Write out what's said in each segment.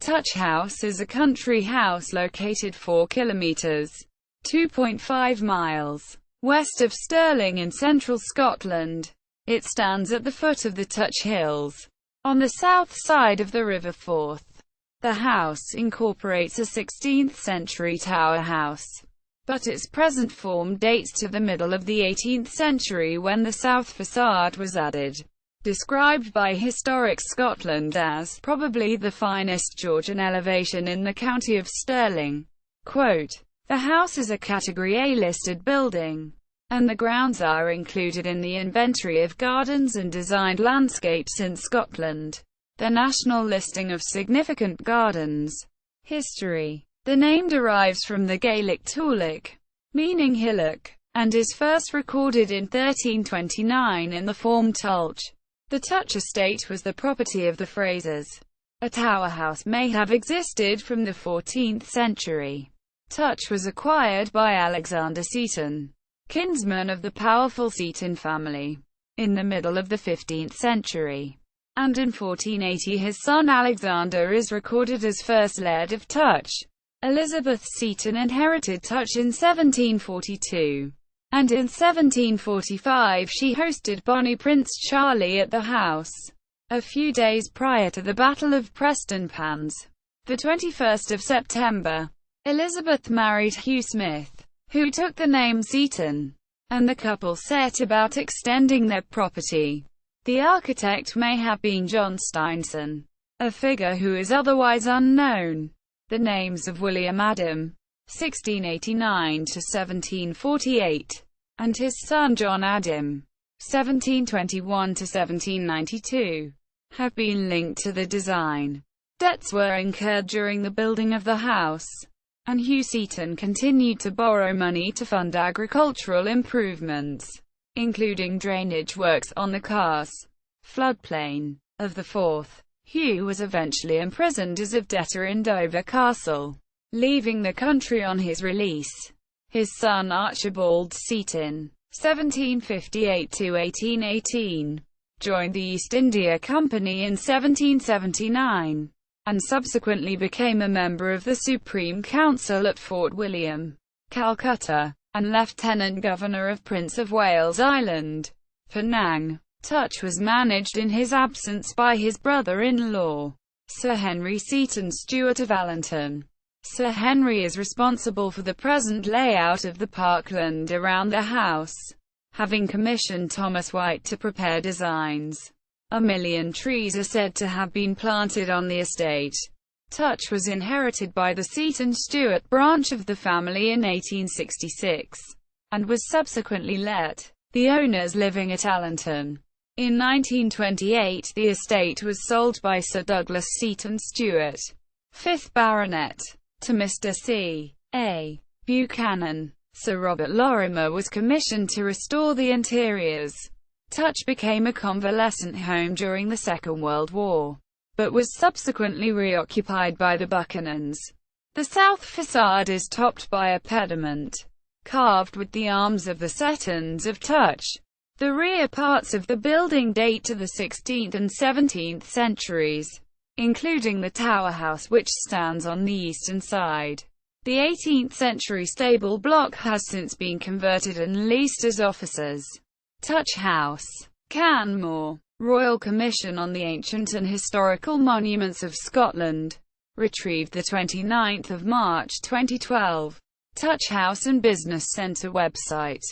Touch House is a country house located 4 kilometres (2.5 miles) west of Stirling in central Scotland. It stands at the foot of the Touch Hills, on the south side of the River Forth. The house incorporates a 16th-century tower house, but its present form dates to the middle of the 18th century when the south facade was added. Described by Historic Scotland as probably the finest Georgian elevation in the County of Stirling. Quote, "The house is a Category A listed building, and the grounds are included in the Inventory of Gardens and Designed Landscapes in Scotland, the national listing of significant gardens." History. The name derives from the Gaelic Tuailg, meaning hillock, and is first recorded in 1329 in the form Tulch. The Touch estate was the property of the Frasers. A tower house may have existed from the 14th century. Touch was acquired by Alexander Seton, kinsman of the powerful Seton family, in the middle of the 15th century. And in 1480 his son Alexander is recorded as first laird of Touch. Elizabeth Seton inherited Touch in 1742. And in 1745 she hosted Bonnie Prince Charlie at the house, a few days prior to the Battle of Prestonpans. The 21st of September, Elizabeth married Hugh Smith, who took the name Seton, and the couple set about extending their property. The architect may have been John Steinson, a figure who is otherwise unknown. The names of William Adam (1689 to 1748) and his son John Adam (1721 to 1792) have been linked to the design. Debts were incurred during the building of the house, and Hugh Seton continued to borrow money to fund agricultural improvements, including drainage works on the Carse floodplain of the Forth. Hugh was eventually imprisoned as a debtor in Dover Castle, leaving the country on his release. His son Archibald Seton (1758–1818) joined the East India Company in 1779, and subsequently became a member of the Supreme Council at Fort William, Calcutta, and Lieutenant Governor of Prince of Wales Island, Penang. Touch was managed in his absence by his brother-in-law, Sir Henry Seton Stewart of Allenton. Sir Henry is responsible for the present layout of the parkland around the house, having commissioned Thomas White to prepare designs. 1,000,000 trees are said to have been planted on the estate. Touch was inherited by the Seton Stewart branch of the family in 1866, and was subsequently let, the owners living at Allenton. In 1928 the estate was sold by Sir Douglas Seton Stewart, 5th Baronet, to Mr. C. A. Buchanan. Sir Robert Lorimer was commissioned to restore the interiors. Touch became a convalescent home during the Second World War, but was subsequently reoccupied by the Buchanans. The south facade is topped by a pediment, carved with the arms of the Setons of Touch. The rear parts of the building date to the 16th and 17th centuries, including the tower house which stands on the eastern side. The 18th century stable block has since been converted and leased as offices. Touch House. Canmore. Royal Commission on the Ancient and Historical Monuments of Scotland. Retrieved 29 March 2012. Touch House and Business Centre website.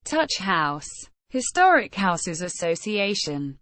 Touch House. Historic Houses Association.